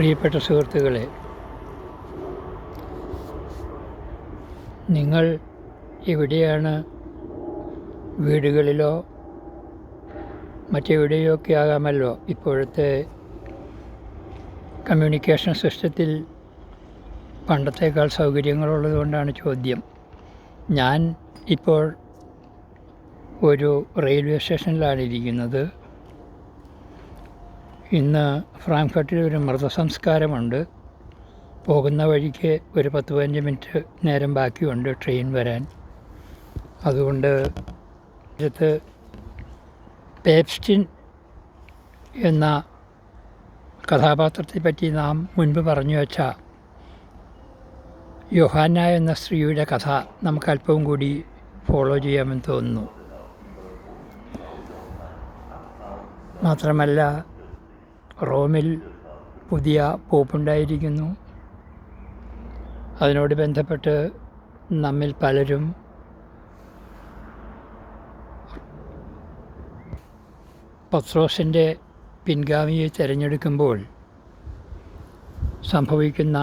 പ്രിയപ്പെട്ട സുഹൃത്തുക്കളെ, നിങ്ങൾ എവിടെയാണ്? വീടുകളിലോ മറ്റെവിടെയോ ഒക്കെ ആകാമല്ലോ. ഇപ്പോഴത്തെ കമ്മ്യൂണിക്കേഷൻ സിസ്റ്റത്തിൽ പണ്ടത്തേക്കാൾ സൗകര്യങ്ങളുള്ളത് കൊണ്ടാണ് ചോദ്യം. ഞാൻ ഇപ്പോൾ ഒരു റെയിൽവേ സ്റ്റേഷനിലാണ് ഇരിക്കുന്നത്. ഇന്ന് ഫ്രാങ്ക്ഫർട്ടിൽ ഒരു മൃതസംസ്കാരമുണ്ട്. പോകുന്ന വഴിക്ക് ഒരു 10-15 മിനിറ്റ് നേരം ബാക്കിയുണ്ട് ട്രെയിൻ വരാൻ. അതുകൊണ്ട് ഇത് പേപ്സ്റ്റിൻ എന്ന കഥാപാത്രത്തെപ്പറ്റി നാം മുൻപ് പറഞ്ഞു വച്ച യോഹാന്ന എന്ന സ്ത്രീയുടെ കഥ നമുക്ക് അല്പവും കൂടി ഫോളോ ചെയ്യാമെന്ന് തോന്നുന്നു. മാത്രമല്ല, റോമിൽ പുതിയ പോപ്പുണ്ടായിരിക്കുന്നു. അതിനോട് ബന്ധപ്പെട്ട് നമ്മിൽ പലരും പത്രോസിൻ്റെ പിൻഗാമിയെ തിരഞ്ഞെടുക്കുമ്പോൾ സംഭവിക്കുന്ന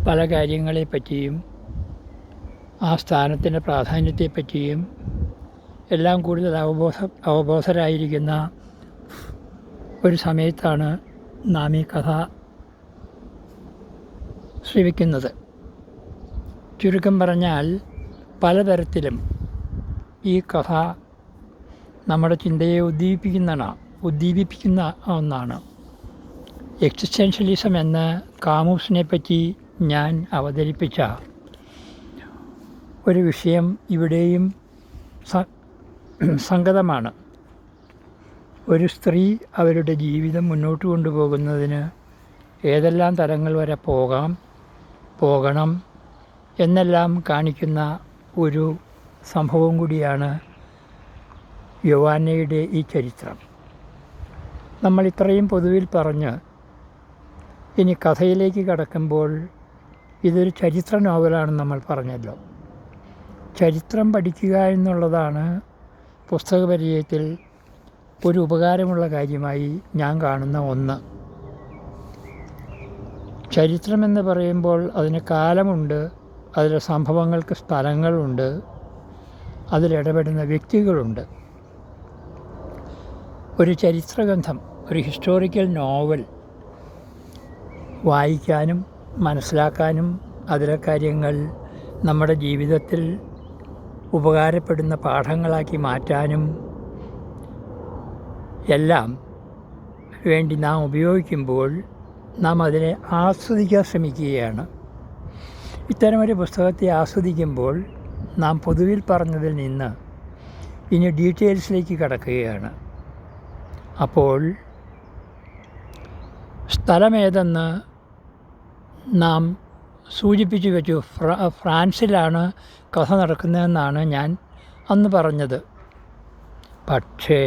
പല കാര്യങ്ങളെപ്പറ്റിയും ആ സ്ഥാനത്തിൻ്റെ പ്രാധാന്യത്തെപ്പറ്റിയും എല്ലാം കൂടുതൽ അവബോധരായിരിക്കുന്ന ഒരു സമയത്താണ് നാം ഈ കഥ ശ്രവിക്കുന്നത്. ചുരുക്കം പറഞ്ഞാൽ പലതരത്തിലും ഈ കഥ നമ്മുടെ ചിന്തയെ ഉദ്ദീപിപ്പിക്കുന്ന ഒന്നാണ്. എക്സിസ്റ്റൻഷ്യലിസം എന്ന കാമൂസിനെ പറ്റി ഞാൻ അവതരിപ്പിച്ച ഒരു വിഷയം ഇവിടെയും സംഗതമാണ്. ഒരു സ്ത്രീ അവരുടെ ജീവിതം മുന്നോട്ട് കൊണ്ടുപോകുന്നതിന് ഏതെല്ലാം തലങ്ങൾ വരെ പോകണം എന്നെല്ലാം കാണിക്കുന്ന ഒരു സംഭവം കൂടിയാണ് യോവാന്നയുടെ ഈ ചരിത്രം. നമ്മൾ ഇത്രയും പൊതുവിൽ പറഞ്ഞ് ഇനി കഥയിലേക്ക് കടക്കുമ്പോൾ ഇതൊരു ചരിത്ര നോവലാണെന്ന് നമ്മൾ പറഞ്ഞല്ലോ. ചരിത്രം പഠിക്കുക എന്നുള്ളതാണ് പുസ്തകപരിചയത്തിൽ ഒരു ഉപകാരമുള്ള കാര്യമായി ഞാൻ കാണുന്ന ഒന്ന്. ചരിത്രമെന്ന് പറയുമ്പോൾ അതിന് കാലമുണ്ട്, അതിലെ സംഭവങ്ങൾക്ക് സ്ഥലങ്ങളുണ്ട്, അതിലിടപെടുന്ന വ്യക്തികളുണ്ട്. ഒരു ചരിത്രഗ്രന്ഥം, ഒരു ഹിസ്റ്റോറിക്കൽ നോവൽ വായിക്കാനും മനസ്സിലാക്കാനും അതിലെ കാര്യങ്ങൾ നമ്മുടെ ജീവിതത്തിൽ ഉപകാരപ്പെടുന്ന പാഠങ്ങളാക്കി മാറ്റാനും എല്ലാം വേണ്ടി നാം ഉപയോഗിക്കുമ്പോൾ നാം അതിനെ ആസ്വദിക്കാൻ ശ്രമിക്കുകയാണ്. ഇത്തരമൊരു പുസ്തകത്തെ ആസ്വദിക്കുമ്പോൾ നാം പൊതുവിൽ പറഞ്ഞതിൽ നിന്ന് ഇനി ഡീറ്റെയിൽസിലേക്ക് കടക്കുകയാണ്. അപ്പോൾ സ്ഥലമേതെന്ന് നാം സൂചിപ്പിച്ചു വെച്ചു. ഫ്രാൻസിലാണ് കഥ നടക്കുന്നതെന്നാണ് ഞാൻ അന്ന് പറഞ്ഞത്. പക്ഷേ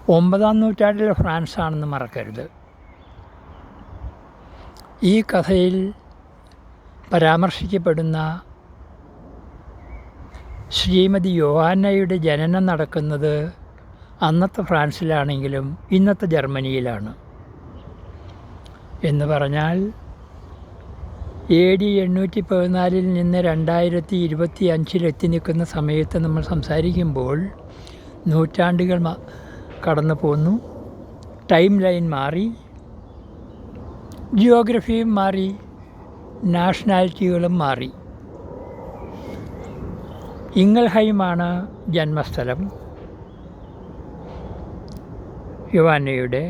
9-ാം നൂറ്റാണ്ടിലെ ഫ്രാൻസാണെന്ന് മറക്കരുത്. ഈ കഥയിൽ പരാമർശിക്കപ്പെടുന്ന ശ്രീമതി യോഹാന്നയുടെ ജനനം നടക്കുന്നത് അന്നത്തെ ഫ്രാൻസിലാണെങ്കിലും ഇന്നത്തെ ജർമ്മനിയിലാണ്. എന്ന് പറഞ്ഞാൽ AD 814 നിന്ന് 2025 എത്തി നിൽക്കുന്ന സമയത്ത് നമ്മൾ സംസാരിക്കുമ്പോൾ നൂറ്റാണ്ടുകൾ കടന്നു പോന്നു. ടൈം ലൈൻ മാറി, ജിയോഗ്രഫിയും മാറി, നാഷണാലിറ്റികളും മാറി. ഇംഗൽഹൈമാണ് ജന്മസ്ഥലം യോവാന്നയുടെ.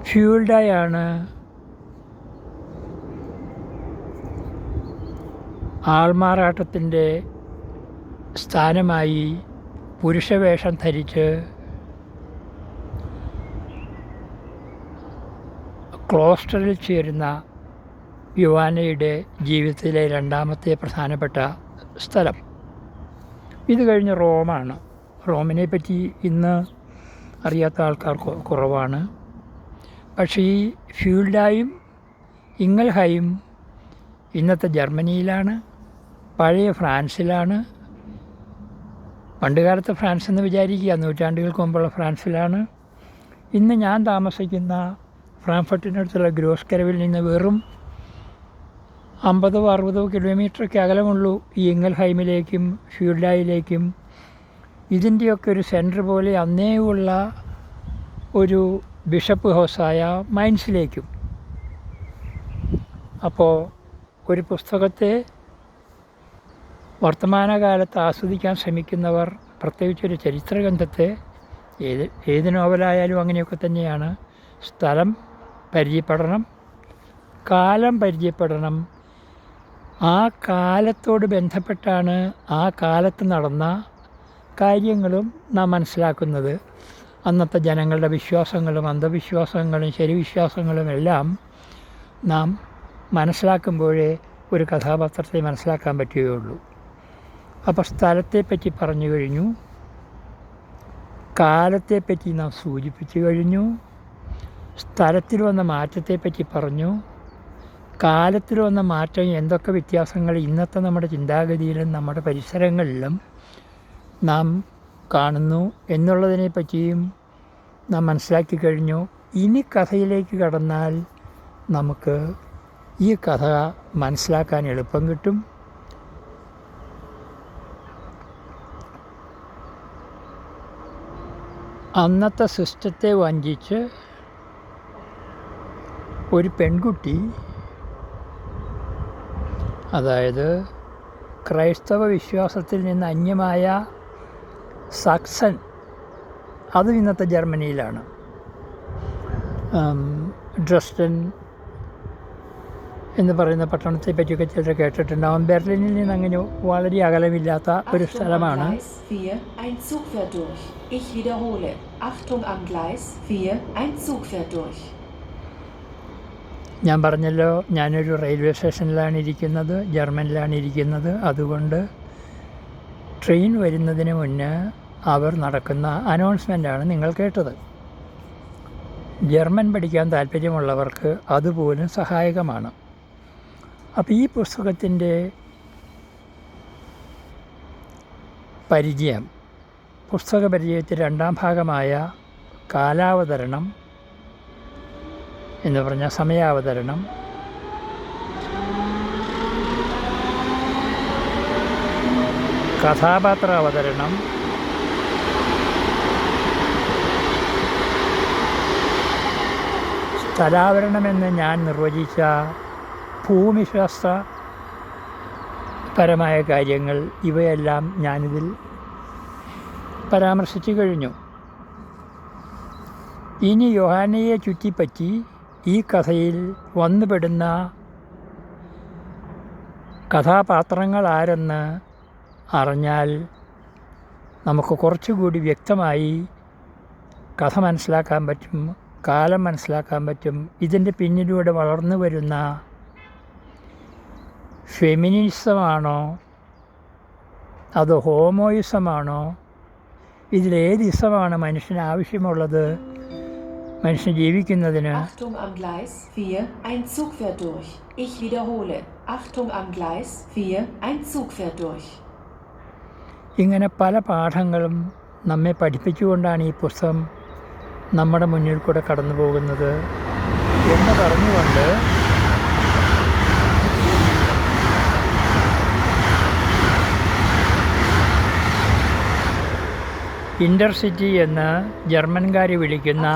ഫ്യൂൾഡയാണ് ആൾമാറാട്ടത്തിൻ്റെ സ്ഥാനമായി പുരുഷവേഷം ധരിച്ച് ക്ലോസ്റ്ററിൽ ചേരുന്ന യോവാന്നയുടെ ജീവിതത്തിലെ രണ്ടാമത്തെ പ്രധാനപ്പെട്ട സ്ഥലം. ഇത് കഴിഞ്ഞ് റോമാണ്. റോമിനെ പറ്റി ഇന്ന് അറിയാത്ത ആൾക്കാർ കുറവാണ്. പക്ഷേ ഈ ഫ്യൂൾഡായും ഇംഗൽഹൈയും ഇന്നത്തെ ജർമ്മനിയിലാണ്, പഴയ ഫ്രാൻസിലാണ്. പണ്ടുകാലത്ത് ഫ്രാൻസ് എന്ന് വിചാരിക്കുക നൂറ്റാണ്ടുകൾക്ക് മുമ്പുള്ള ഫ്രാൻസിലാണ്. ഇന്ന് ഞാൻ താമസിക്കുന്ന ഫ്രാങ്ക്ഫർട്ടിനടുത്തുള്ള ഗ്രോസ് കരവിൽ നിന്ന് വെറും 50-60 കിലോമീറ്ററൊക്കെ അകലമുള്ളൂ ഈ ഇംഗൽഹൈമിലേക്കും ഫ്യൂഡായിലേക്കും. ഇതിൻ്റെയൊക്കെ ഒരു സെൻറ്റർ പോലെ അന്നേ ഉള്ള ഒരു ബിഷപ്പ് ഹൗസായ മൈൻസിലേക്കും. അപ്പോൾ ഒരു പുസ്തകത്തെ വർത്തമാനകാലത്ത് ആസ്വദിക്കാൻ ശ്രമിക്കുന്നവർ, പ്രത്യേകിച്ചൊരു ചരിത്രഗ്രന്ഥത്തെ, ഏത് നോവലായാലും അങ്ങനെയൊക്കെ തന്നെയാണ്, സ്ഥലം പരിചയപ്പെടണം, കാലം പരിചയപ്പെടണം. ആ കാലത്തോട് ബന്ധപ്പെട്ടാണ് ആ കാലത്ത് നടന്ന കാര്യങ്ങളും നാം മനസ്സിലാക്കുന്നത്. അന്നത്തെ ജനങ്ങളുടെ വിശ്വാസങ്ങളും അന്ധവിശ്വാസങ്ങളും ശരിവിശ്വാസങ്ങളും എല്ലാം നാം മനസ്സിലാക്കുമ്പോഴേ ഒരു കഥാപാത്രത്തെ മനസ്സിലാക്കാൻ പറ്റുകയുള്ളൂ. അപ്പോൾ സ്ഥലത്തെപ്പറ്റി പറഞ്ഞു കഴിഞ്ഞു, കാലത്തെപ്പറ്റി നാം സൂചിപ്പിച്ചു കഴിഞ്ഞു, സ്ഥലത്തിൽ വന്ന മാറ്റത്തെപ്പറ്റി പറഞ്ഞു. കാലത്തിൽ വന്ന മാറ്റം എന്തൊക്കെ വ്യത്യാസങ്ങൾ ഇന്നത്തെ നമ്മുടെ ചിന്താഗതിയിലും നമ്മുടെ പരിസരങ്ങളിലും നാം കാണുന്നു എന്നുള്ളതിനെ പറ്റിയും നാം മനസ്സിലാക്കി കഴിഞ്ഞു. ഇനി കഥയിലേക്ക് കടന്നാൽ നമുക്ക് ഈ കഥ മനസ്സിലാക്കാൻ എളുപ്പം കിട്ടും. അന്നത്തെ സിസ്റ്റത്തെ വഞ്ചിച്ച് ഒരു പെൺകുട്ടി, അതായത് ക്രൈസ്തവ വിശ്വാസത്തിൽ നിന്ന് അന്യമായ സക്സൻ, അതും ഇന്നത്തെ ജർമ്മനിയിലാണ്, ഡ്രസ്റ്റൻ എന്ന് പറയുന്ന പട്ടണത്തെ പറ്റിയൊക്കെ ചിലർ കേട്ടിട്ടുണ്ടാവും. ബെർലിനിൽ നിന്ന് അങ്ങനെ വളരെ അകലമില്ലാത്ത ഒരു സ്ഥലമാണ്. ഞാൻ പറഞ്ഞല്ലോ, ഞാനൊരു റെയിൽവേ സ്റ്റേഷനിലാണ് ഇരിക്കുന്നത്, ജർമ്മനിലാണ് ഇരിക്കുന്നത്. അതുകൊണ്ട് ട്രെയിൻ വരുന്നതിന് മുന്നേ അവർ നടക്കുന്ന അനൗൺസ്മെൻ്റാണ് നിങ്ങൾ കേട്ടത്. ജർമ്മൻ പഠിക്കാൻ താല്പര്യമുള്ളവർക്ക് അതുപോലും സഹായകമാണ്. അപ്പോൾ ഈ പുസ്തകത്തിൻ്റെ പരിചയം, പുസ്തക പരിചയത്തിൽ രണ്ടാം ഭാഗമായ കാലാവതരണം എന്ന് പറഞ്ഞാൽ സമയാവതരണം, കഥാപാത്ര അവതരണം, സ്ഥലാവരണമെന്ന് ഞാൻ നിർവചിച്ച ഭൂമിശാസ്ത്രപരമായ കാര്യങ്ങൾ, ഇവയെല്ലാം ഞാനിതിൽ പരാമർശിച്ചു കഴിഞ്ഞു. ഇനി യോഹന്നയെ ചുറ്റിപ്പറ്റി ഈ കഥയിൽ വന്നുപെടുന്ന കഥാപാത്രങ്ങൾ ആരെന്ന് അറിഞ്ഞാൽ നമുക്ക് കുറച്ചുകൂടി വ്യക്തമായി കഥ മനസ്സിലാക്കാൻ പറ്റും, കാലം മനസ്സിലാക്കാൻ പറ്റും. ഇതിൻ്റെ പിന്നിലൂടെ വളർന്നു വരുന്ന ഫെമിനിസമാണോ അതോ ഹോമോയിസമാണോ, ഇതിലേത് ഇസമാണ് മനുഷ്യന് ആവശ്യമുള്ളത് മനുഷ്യൻ ജീവിക്കുന്നതിന്? ഇങ്ങനെ പല പാഠങ്ങളും നമ്മെ പഠിപ്പിച്ചുകൊണ്ടാണ് ഈ പുസ്തകം നമ്മുടെ മുന്നിൽ കൂടെ കടന്നു പോകുന്നത് എന്ന് പറഞ്ഞുകൊണ്ട് ഇൻ്റർസിറ്റി എന്ന് ജർമ്മൻകാർ വിളിക്കുന്ന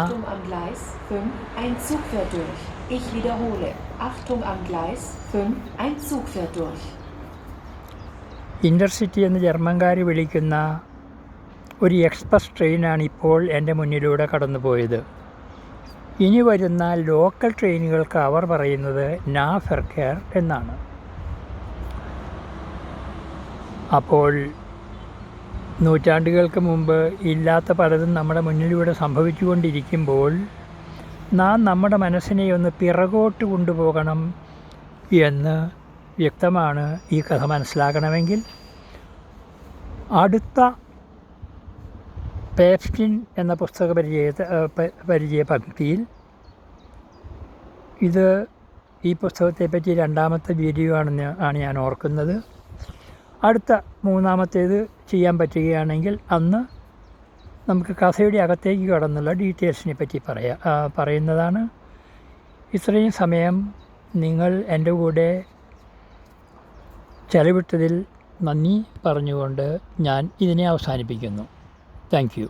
ഇൻ്റർസിറ്റി എന്ന് ജർമ്മൻകാർ വിളിക്കുന്ന ഒരു എക്സ്പ്രസ് ട്രെയിനാണ് ഇപ്പോൾ എൻ്റെ മുന്നിലൂടെ കടന്നു പോയത്. ഇനി വരുന്ന ലോക്കൽ ട്രെയിനുകൾക്ക് അവർ പറയുന്നത് നാഫെർകെയർ എന്നാണ്. അപ്പോൾ നൂറ്റാണ്ടുകൾക്ക് മുമ്പ് ഇല്ലാത്ത പലതും നമ്മുടെ മുന്നിലൂടെ സംഭവിച്ചുകൊണ്ടിരിക്കുമ്പോൾ നാം നമ്മുടെ മനസ്സിനെ ഒന്ന് പിറകോട്ട് കൊണ്ടുപോകണം എന്ന് വ്യക്തമാണ്. ഈ കഥ മനസ്സിലാക്കണമെങ്കിൽ അടുത്ത പേപ്സ്റ്റിൻ എന്ന പുസ്തക പരിചയ പങ്ക്തിയിൽ, ഈ പുസ്തകത്തെപ്പറ്റി രണ്ടാമത്തെ വീഡിയോ ആണ് ഞാൻ ഓർക്കുന്നത്, അടുത്ത മൂന്നാമത്തേത് ചെയ്യാൻ പറ്റുകയാണെങ്കിൽ അന്ന് നമുക്ക് കഥയുടെ അകത്തേക്ക് കടന്നുള്ള ഡീറ്റെയിൽസിനെ പറ്റി പറയുന്നതാണ്. ഇത്രയും സമയം നിങ്ങൾ എൻ്റെ കൂടെ ചെലവിട്ടതിൽ നന്ദി പറഞ്ഞുകൊണ്ട് ഞാൻ ഇതിനെ അവസാനിപ്പിക്കുന്നു. Thank you.